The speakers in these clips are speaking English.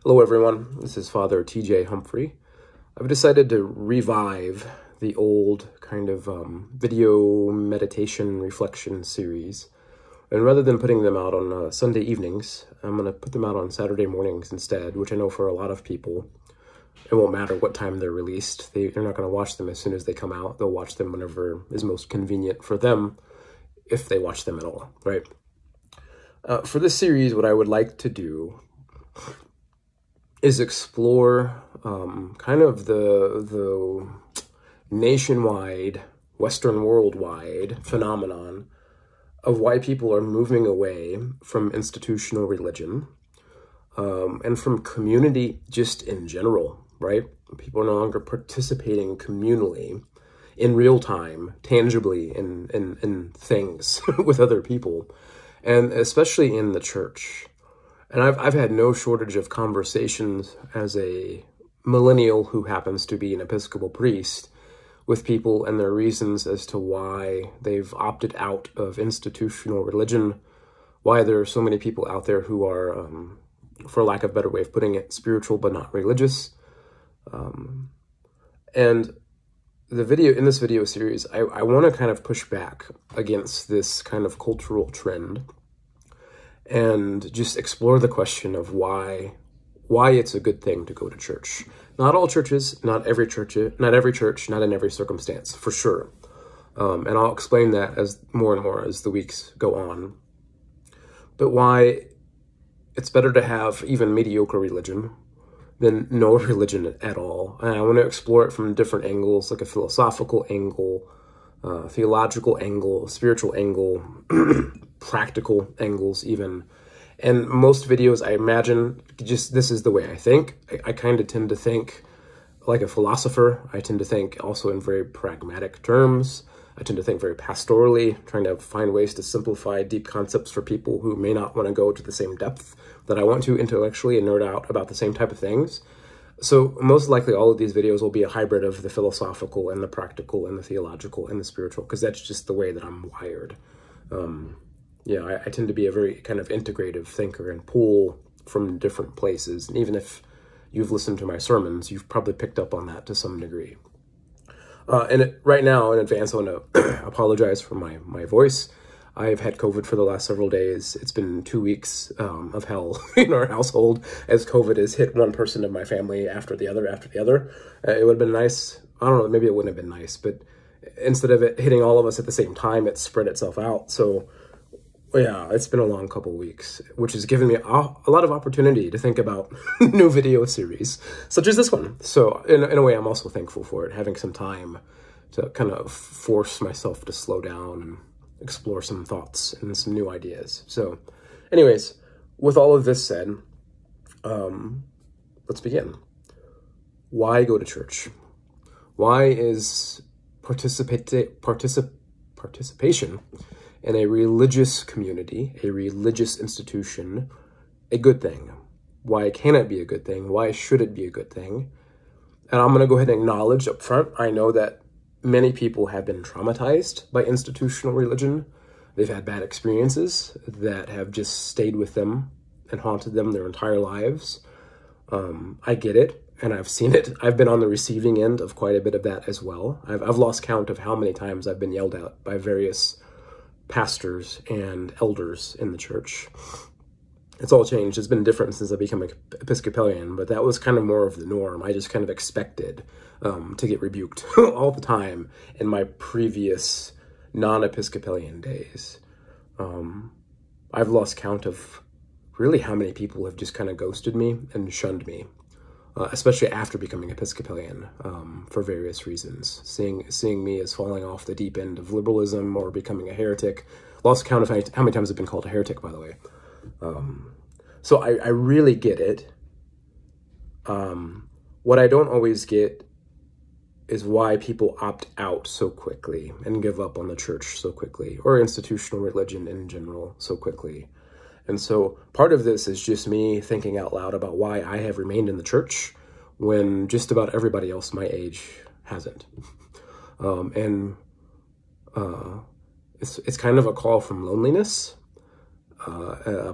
Hello everyone, this is Father TJ Humphrey. I've decided to revive the old kind of video meditation reflection series. And rather than putting them out on Sunday evenings, I'm going to put them out on Saturday mornings instead, which I know for a lot of people, it won't matter what time they're released. They're not going to watch them as soon as they come out. They'll watch them whenever is most convenient for them, if they watch them at all, right? For this series, what I would like to do is explore kind of the nationwide, Western worldwide phenomenon of why people are moving away from institutional religion and from community just in general, right? People are no longer participating communally in real time, tangibly in things with other people, and especially in the church. And I've had no shortage of conversations as a millennial who happens to be an Episcopal priest with people and their reasons as to why they've opted out of institutional religion, why there are so many people out there who are, for lack of a better way of putting it, spiritual but not religious. And in this video series, I want to kind of push back against this kind of cultural trend and just explore the question of why it's a good thing to go to church. Not all churches, not every church, not in every circumstance, for sure. And I'll explain that as more and more as the weeks go on. But why it's better to have even mediocre religion than no religion at all. And I want to explore it from different angles, like a philosophical angle, theological angle, spiritual angle, practical angles even. And most videos, I imagine, just this is the way I think. I kind of tend to think like a philosopher. I tend to think also in very pragmatic terms. I tend to think very pastorally, trying to find ways to simplify deep concepts for people who may not want to go to the same depth that I want to intellectually and nerd out about the same type of things. So most likely all of these videos will be a hybrid of the philosophical and the practical and the theological and the spiritual, because that's just the way that I'm wired. I tend to be a very kind of integrative thinker and pull from different places. And even if you've listened to my sermons, you've probably picked up on that to some degree. Right now, in advance, I want to apologize for my voice. I've had COVID for the last several days. It's been 2 weeks of hell in our household as COVID has hit one person of my family after the other. It would have been nice. I don't know, maybe it wouldn't have been nice, but instead of it hitting all of us at the same time, it spread itself out. So yeah, it's been a long couple of weeks, which has given me a lot of opportunity to think about new video series, such as this one. So in a way, I'm also thankful for it, having some time to kind of force myself to slow down and explore some thoughts and some new ideas. So anyways, with all of this said, let's begin. Why go to church? Why is participation in a religious community, a religious institution, a good thing? Why can it be a good thing? Why should it be a good thing? And I'm going to go ahead and acknowledge up front, I know that many people have been traumatized by institutional religion. They've had bad experiences that have just stayed with them and haunted them their entire lives. I get it, and I've seen it. I've been on the receiving end of quite a bit of that as well. I've lost count of how many times I've been yelled at by various pastors and elders in the church. It's all changed. It's been different since I became an Episcopalian, but that was kind of more of the norm. I just kind of expected to get rebuked all the time in my previous non-Episcopalian days. I've lost count of really how many people have just kind of ghosted me and shunned me, especially after becoming Episcopalian, for various reasons. Seeing me as falling off the deep end of liberalism or becoming a heretic. Lost count of how many times I've been called a heretic, by the way. So I really get it. What I don't always get is why people opt out so quickly and give up on the church so quickly, or institutional religion in general so quickly. And so part of this is just me thinking out loud about why I have remained in the church when just about everybody else my age hasn't. It's kind of a call from loneliness,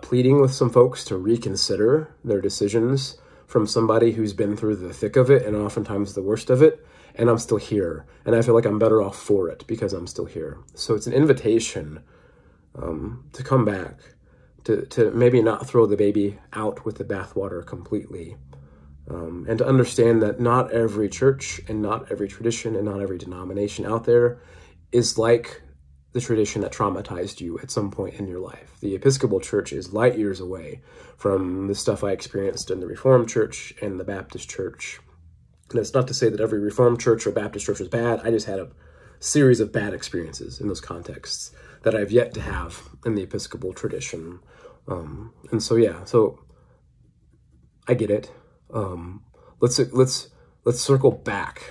pleading with some folks to reconsider their decisions from somebody who's been through the thick of it and oftentimes the worst of it, and I'm still here. And I feel like I'm better off for it because I'm still here. So it's an invitation to come back, to maybe not throw the baby out with the bathwater completely, and to understand that not every church and not every tradition and not every denomination out there is like the tradition that traumatized you at some point in your life. The Episcopal Church is light years away from the stuff I experienced in the Reformed Church and the Baptist Church. And it's not to say that every Reformed Church or Baptist Church was bad. I just had a series of bad experiences in those contexts that I've yet to have in the Episcopal tradition. And so, yeah, so I get it. Let's circle back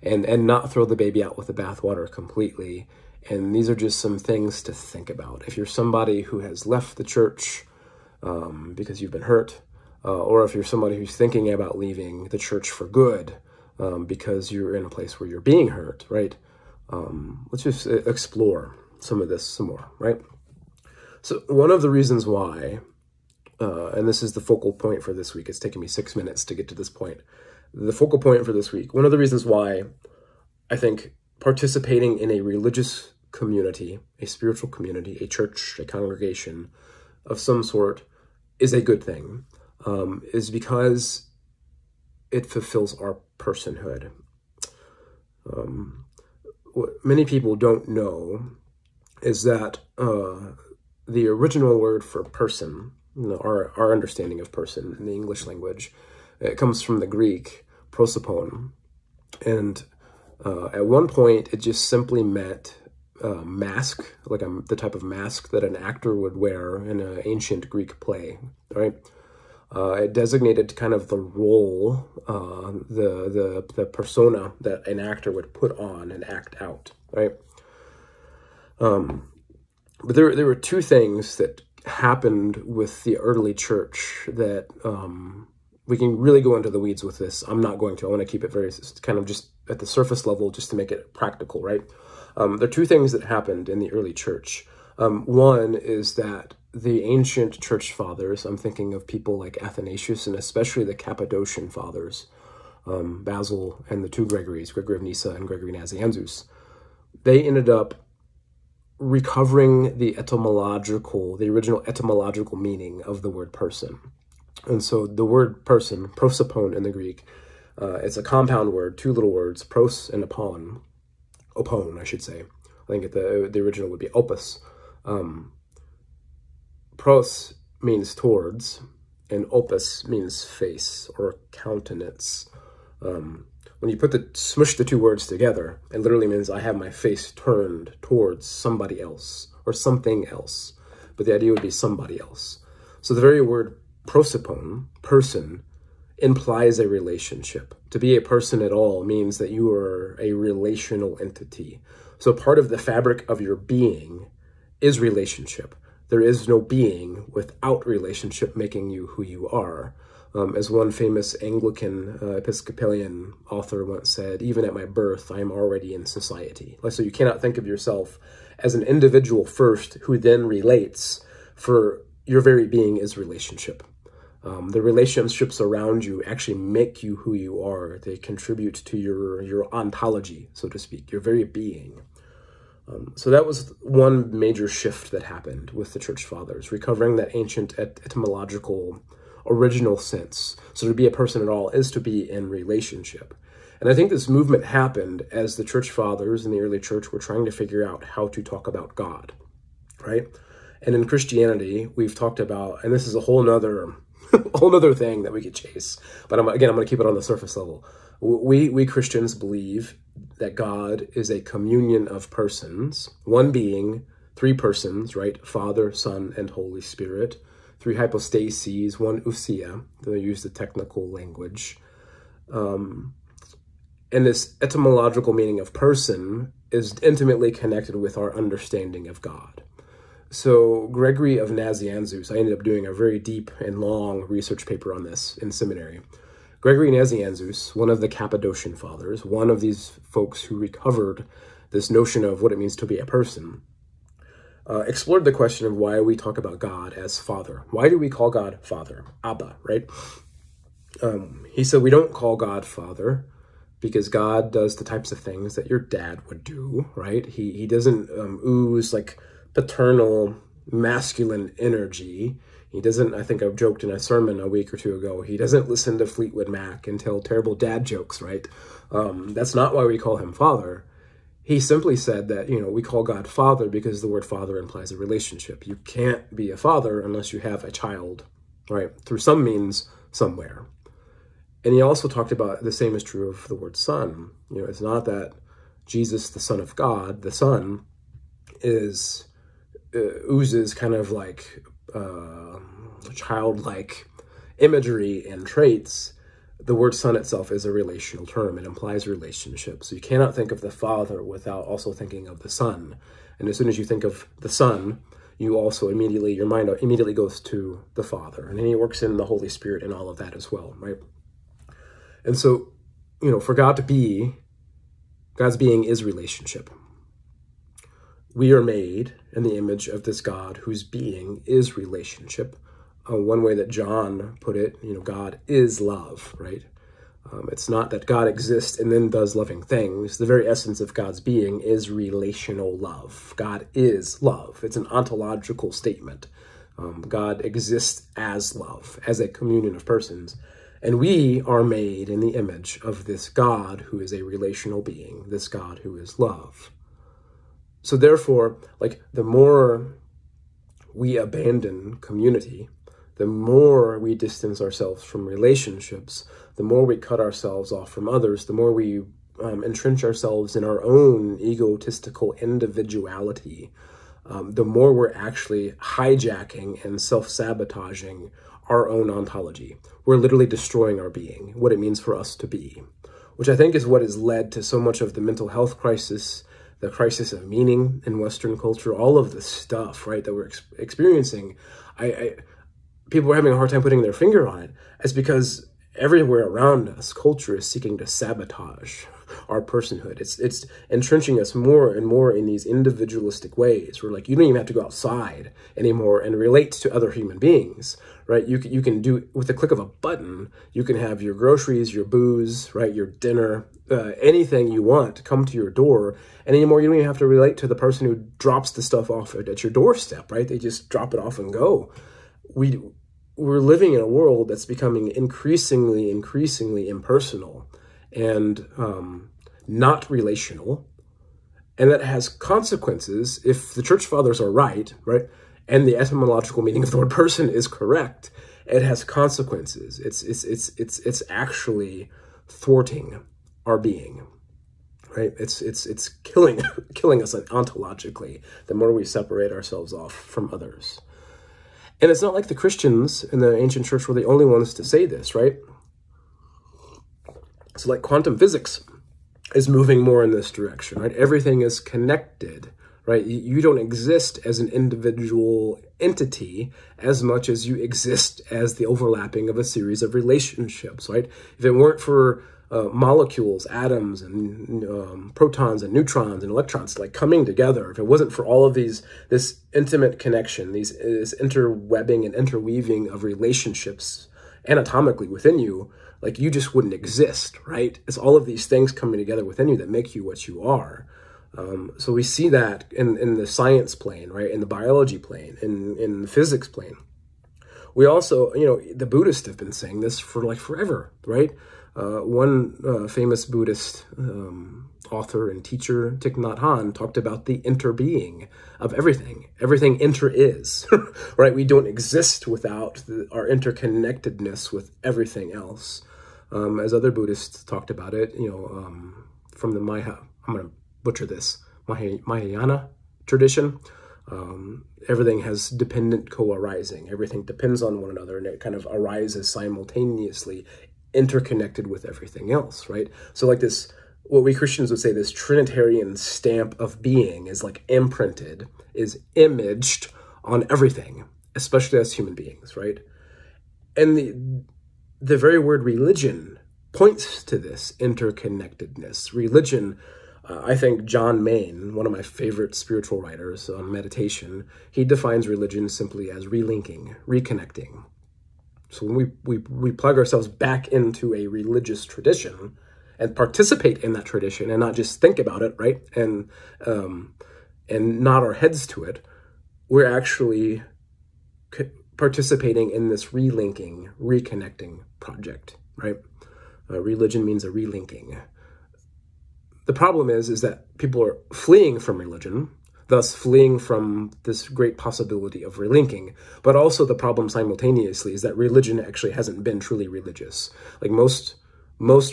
and not throw the baby out with the bathwater completely. And these are just some things to think about. If you're somebody who has left the church because you've been hurt, or if you're somebody who's thinking about leaving the church for good because you're in a place where you're being hurt, right? Let's just explore some of this some more, right? So one of the reasons why, and this is the focal point for this week, it's taken me 6 minutes to get to this point. The focal point for this week, one of the reasons why I think participating in a religious community, a spiritual community, a church, a congregation of some sort is a good thing, is because it fulfills our personhood. What many people don't know is that the original word for person, our understanding of person in the English language, it comes from the Greek prosopon, and at one point it just simply meant mask, like the type of mask that an actor would wear in an ancient Greek play, right? It designated kind of the role, the persona that an actor would put on and act out, right? But there were two things that happened with the early church that we can really go into the weeds with this. I'm not going to. I want to keep it very kind of just at the surface level just to make it practical, right? There are two things that happened in the early church. One is that the ancient church fathers, I'm thinking of people like Athanasius and especially the Cappadocian fathers, Basil and the two Gregories, Gregory of Nyssa and Gregory Nazianzus, they ended up recovering the original etymological meaning of the word person. And so the word person, prosopon in the Greek, it's a compound word, two little words, pros and opon, I should say. I think the original would be opus. Pros means towards, and opus means face or countenance. When you smush the two words together, it literally means I have my face turned towards somebody else or something else. But the idea would be somebody else. So the very word prosopon, person, implies a relationship. To be a person at all means that you are a relational entity. So part of the fabric of your being is relationship. There is no being without relationship making you who you are. As one famous Anglican Episcopalian author once said, even at my birth, I am already in society. So you cannot think of yourself as an individual first who then relates, for your very being is relationship. The relationships around you actually make you who you are. They contribute to your ontology, so to speak, your very being. So that was one major shift that happened with the church fathers, recovering that ancient etymological original sense. So to be a person at all is to be in relationship. And I think this movement happened as the church fathers in the early church were trying to figure out how to talk about God, right? And in Christianity, we've talked about, and this is a whole nother thing that we could chase, but I'm going to keep it on the surface level. We Christians believe that God is a communion of persons, one being, three persons, right? Father, Son, and Holy Spirit. Three hypostases, one ousia, they use the technical language. And this etymological meaning of person is intimately connected with our understanding of God. So Gregory of Nazianzus, I ended up doing a very deep and long research paper on this in seminary. Gregory Nazianzus, one of the Cappadocian fathers, one of these folks who recovered this notion of what it means to be a person, explored the question of why we talk about God as Father. Why do we call God Father? Abba, right? He said, we don't call God Father because God does the types of things that your dad would do, right? He doesn't ooze like paternal masculine energy. He doesn't, I think I've joked in a sermon a week or two ago, he doesn't listen to Fleetwood Mac and tell terrible dad jokes, right? That's not why we call him Father. He simply said that, we call God Father because the word father implies a relationship. You can't be a father unless you have a child, right? Through some means, somewhere. And he also talked about the same is true of the word son. It's not that Jesus, the Son of God, the Son, oozes kind of like childlike imagery and traits. The word son itself is a relational term. It implies relationship. So you cannot think of the Father without also thinking of the Son. And as soon as you think of the Son, you also your mind immediately goes to the Father. And then he works in the Holy Spirit and all of that as well, right? And so, for God to be, God's being is relationship. We are made in the image of this God whose being is relationship. One way that John put it, God is love, right? It's not that God exists and then does loving things. The very essence of God's being is relational love. God is love. It's an ontological statement. God exists as love, as a communion of persons. And we are made in the image of this God who is a relational being, this God who is love. So therefore, the more we abandon community, the more we distance ourselves from relationships, the more we cut ourselves off from others, the more we entrench ourselves in our own egotistical individuality, the more we're actually hijacking and self-sabotaging our own ontology. We're literally destroying our being, what it means for us to be, which I think is what has led to so much of the mental health crisis, the crisis of meaning in Western culture, all of the stuff, right, that we're experiencing. People are having a hard time putting their finger on it. It's because everywhere around us, culture is seeking to sabotage our personhood. It's entrenching us more and more in these individualistic ways where you don't even have to go outside anymore and relate to other human beings, right? You can do, with the click of a button, you can have your groceries, your booze, right, your dinner, anything you want come to your door. And anymore, you don't even have to relate to the person who drops the stuff off at your doorstep, right? They just drop it off and go. We're living in a world that's becoming increasingly impersonal and not relational, and that has consequences. If the church fathers are right, and the etymological meaning of the word person is correct, it has consequences. It's actually thwarting our being, right? It's killing us ontologically the more we separate ourselves off from others. And it's not like the Christians in the ancient church were the only ones to say this, right? So quantum physics is moving more in this direction, right? Everything is connected, right? You don't exist as an individual entity as much as you exist as the overlapping of a series of relationships, right? If it weren't for molecules, atoms, and protons and neutrons and electrons coming together, if it wasn't for all of this intimate connection, this interwebbing and interweaving of relationships anatomically within you, you just wouldn't exist, right? It's all of these things coming together within you that make you what you are. So we see that in the science plane, right? In the biology plane, in the physics plane. We also, the Buddhists have been saying this for forever, right? One famous Buddhist author and teacher, Thich Nhat Hanh, talked about the interbeing of everything. Everything is, right? We don't exist without our interconnectedness with everything else. As other Buddhists talked about it, from the I'm going to butcher this, Mahayana tradition, everything has dependent co-arising. Everything depends on one another, and it kind of arises simultaneously, interconnected with everything else, right? So this, what we Christians would say, this Trinitarian stamp of being is imprinted, is imaged on everything, especially as human beings, right? And the very word religion points to this interconnectedness. Religion, I think John Maine, one of my favorite spiritual writers on meditation, he defines religion simply as relinking, reconnecting. So when we plug ourselves back into a religious tradition and participate in that tradition and not just think about it, right? And nod our heads to it, we're actually participating in this relinking, reconnecting project, right? Religion means a relinking. The problem is that people are fleeing from religion, thus fleeing from this great possibility of relinking. But also the problem simultaneously is that religion actually hasn't been truly religious. Like most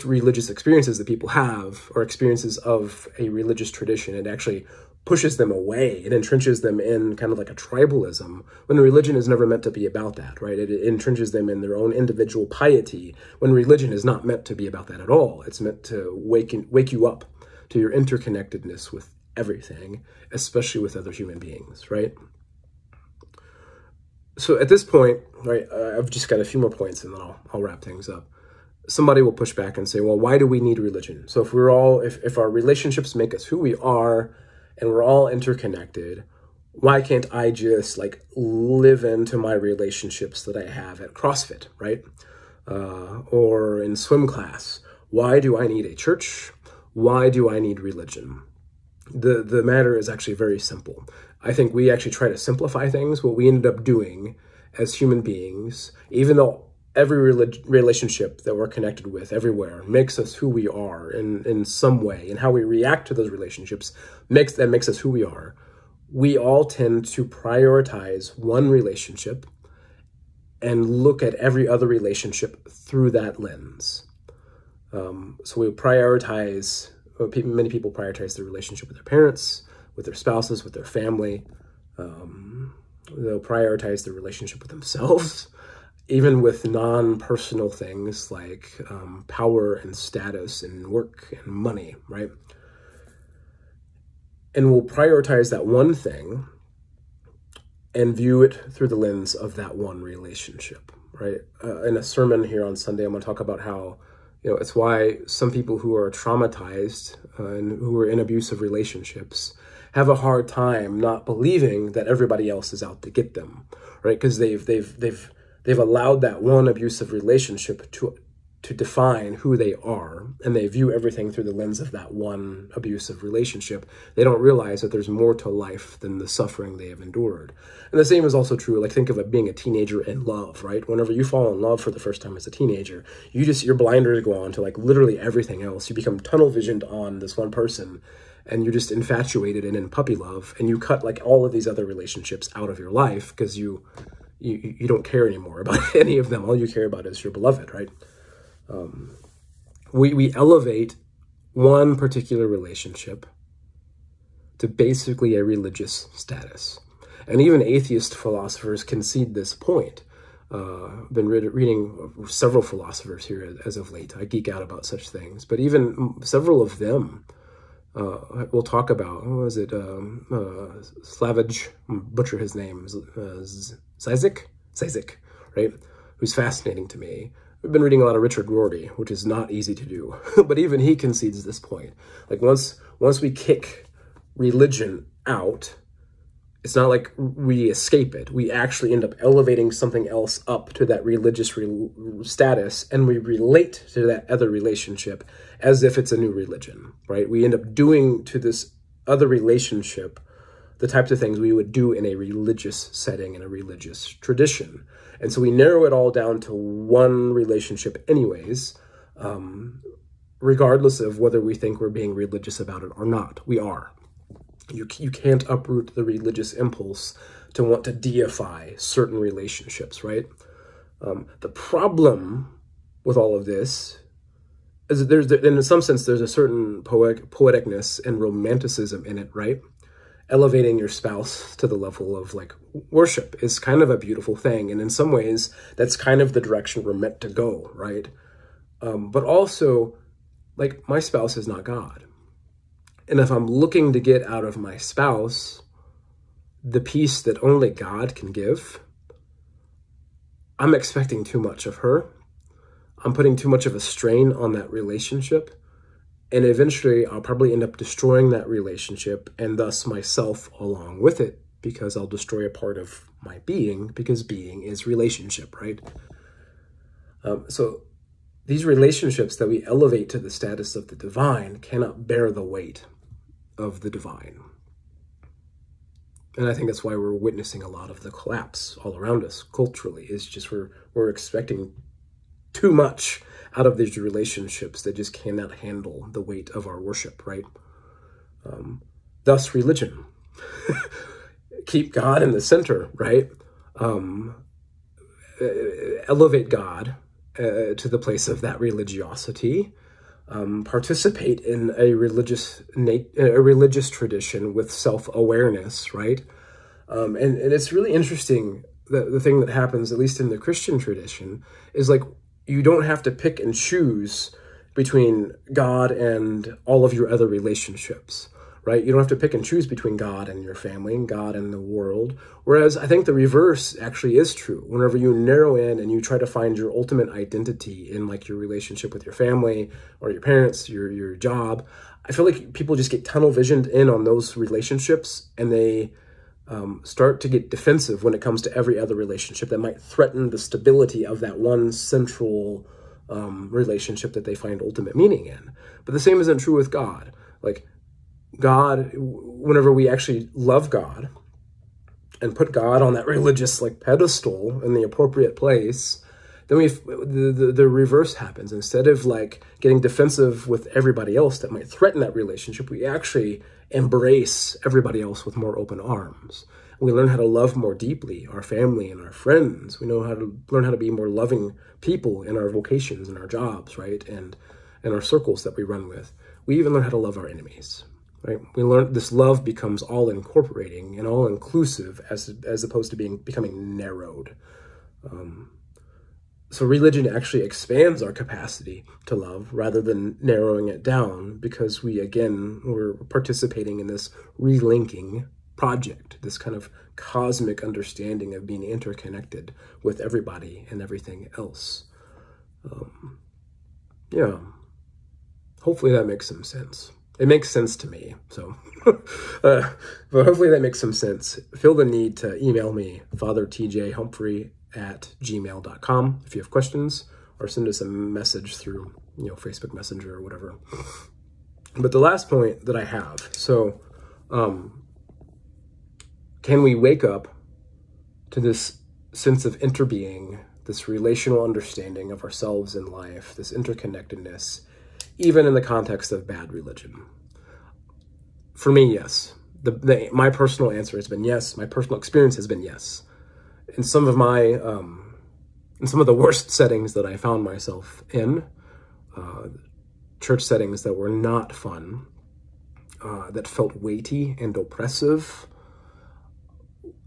religious experiences that people have are experiences of a religious tradition. It actually pushes them away. It entrenches them in kind of like a tribalism, when religion is never meant to be about that, right? It entrenches them in their own individual piety, when religion is not meant to be about that at all. It's meant to wake you up to your interconnectedness with everything, especially with other human beings, right? So at this point, right, I've just got a few more points and then I'll wrap things up. Somebody will push back and say, well, why do we need religion? So if our relationships make us who we are and we're all interconnected, why can't I just like live into my relationships that I have at CrossFit, right? Or in swim class? Why do I need a church? Why do I need religion? The matter is actually very simple. I think we actually try to simplify things. What we ended up doing as human beings, even though every relationship that we're connected with everywhere makes us who we are in some way, and how we react to those relationships makes us who we are. We all tend to prioritize one relationship and look at every other relationship through that lens. So we prioritize, many people prioritize their relationship with their parents, with their spouses, with their family. They'll prioritize their relationship with themselves, even with non-personal things like power and status and work and money, right? And we'll prioritize that one thing and view it through the lens of that one relationship, right? In a sermon here on Sunday, I'm going to talk about how, it's why some people who are traumatized and who are in abusive relationships have a hard time not believing that everybody else is out to get them, right? Because they've allowed that one abusive relationship to define who they are, and they view everything through the lens of that one abusive relationship. They don't realize that there's more to life than the suffering they have endured. And the same is also true, like think of it being a teenager in love, right? Whenever you fall in love for the first time as a teenager, your blinders go on to like literally everything else. You become tunnel visioned on this one person, and you're just infatuated and in puppy love, and you cut like all of these other relationships out of your life because you don't care anymore about any of them. All you care about is your beloved, right? We elevate one particular relationship to basically a religious status. And even atheist philosophers concede this point. I've been reading several philosophers here as of late. I geek out about such things. But even several of them we'll talk about, Slavoj, butcher his name, Zizek, right? Who's fascinating to me. We've been reading a lot of Richard Rorty, which is not easy to do, but even he concedes this point. Like once we kick religion out, it's not like we escape it. We actually end up elevating something else up to that religious status, and we relate to that other relationship as if it's a new religion, right? We end up doing to this other relationship the types of things we would do in a religious setting, in a religious tradition. And so we narrow it all down to one relationship anyways, regardless of whether we think we're being religious about it or not. We are. You can't uproot the religious impulse to want to deify certain relationships, right? The problem with all of this is that in some sense, there's a certain poeticness and romanticism in it, right? Elevating your spouse to the level of like worship is kind of a beautiful thing. And in some ways, that's kind of the direction we're meant to go, right? But also, like, my spouse is not God. And if I'm looking to get out of my spouse the peace that only God can give, I'm expecting too much of her. I'm putting too much of a strain on that relationship. And eventually, I'll probably end up destroying that relationship and thus myself along with it, because I'll destroy a part of my being, because being is relationship, right? So these relationships that we elevate to the status of the divine cannot bear the weight of the divine. And I think that's why we're witnessing a lot of the collapse all around us culturally, is just we're expecting too much out of these relationships that just cannot handle the weight of our worship, right? Thus, religion. Keep God in the center, right? Elevate God to the place of that religiosity. Participate in a religious tradition with self-awareness, right? And it's really interesting that the thing that happens, at least in the Christian tradition, is like you don't have to pick and choose between God and all of your other relationships, right? You don't have to pick and choose between God and your family and God and the world. Whereas I think the reverse actually is true. Whenever you narrow in and you try to find your ultimate identity in like your relationship with your family or your parents, your job, I feel like people just get tunnel visioned in on those relationships, and they start to get defensive when it comes to every other relationship that might threaten the stability of that one central relationship that they find ultimate meaning in. But the same isn't true with God. Like God, whenever we actually love God and put God on that religious like pedestal in the appropriate place, then the reverse happens. Instead of like getting defensive with everybody else that might threaten that relationship, we actually embrace everybody else with more open arms. We learn how to love more deeply our family and our friends. We know how to learn how to be more loving people in our vocations and our jobs, right? And our circles that we run with. We even learn how to love our enemies, right? We learn this love becomes all incorporating and all inclusive as opposed to becoming narrowed. So religion actually expands our capacity to love rather than narrowing it down, because we're participating in this relinking project, this kind of cosmic understanding of being interconnected with everybody and everything else. Yeah, hopefully that makes some sense. It makes sense to me, so. But hopefully that makes some sense. Feel the need to email me, fathertjhumphrey@gmail.com, if you have questions, or send us a message through, Facebook Messenger or whatever. But the last point that I have, so can we wake up to this sense of interbeing, this relational understanding of ourselves in life, this interconnectedness, even in the context of bad religion? For me, yes. My personal answer has been yes. My personal experience has been yes. In some of the worst settings that I found myself in, church settings that were not fun, that felt weighty and oppressive,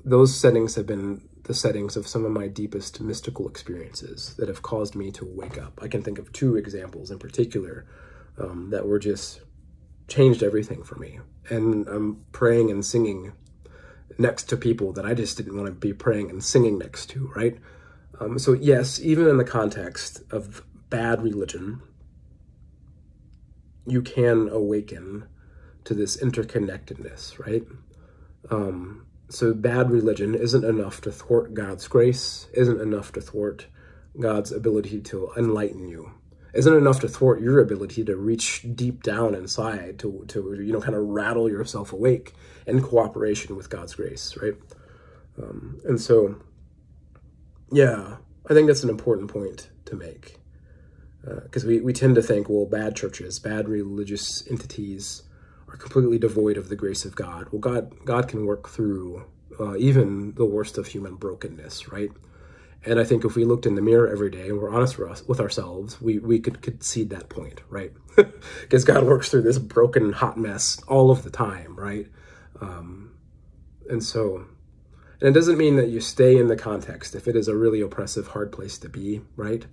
those settings have been the settings of some of my deepest mystical experiences that have caused me to wake up. I can think of two examples in particular that were just changed everything for me. And I'm praying and singing next to people that I just didn't want to be praying and singing next to, right? So yes, even in the context of bad religion, you can awaken to this interconnectedness, right? So bad religion isn't enough to thwart God's grace, isn't enough to thwart God's ability to enlighten you, isn't enough to thwart your ability to reach deep down inside, to kind of rattle yourself awake in cooperation with God's grace, right? And so, yeah, I think that's an important point to make, because we tend to think, well, bad churches, bad religious entities are completely devoid of the grace of God. Well, God can work through even the worst of human brokenness, right? And I think if we looked in the mirror every day and we're honest with ourselves, we could concede that point, right? Because God works through this broken, hot mess all of the time, right? And it doesn't mean that you stay in the context if it is a really oppressive, hard place to be, right?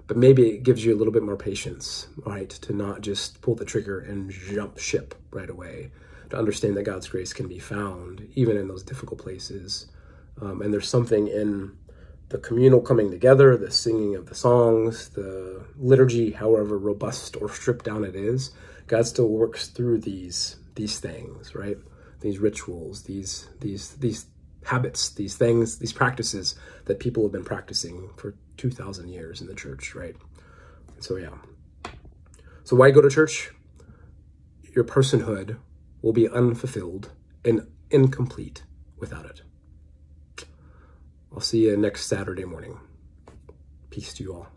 But maybe it gives you a little bit more patience, right? To not just pull the trigger and jump ship right away, to understand that God's grace can be found even in those difficult places. And there's something in the communal coming together, the singing of the songs, the liturgy, however robust or stripped down it is, God still works through these things, right? These rituals, these habits, these things, these practices that people have been practicing for 2,000 years in the church, right? So yeah. So why go to church? Your personhood will be unfulfilled and incomplete without it. I'll see you next Saturday morning. Peace to you all.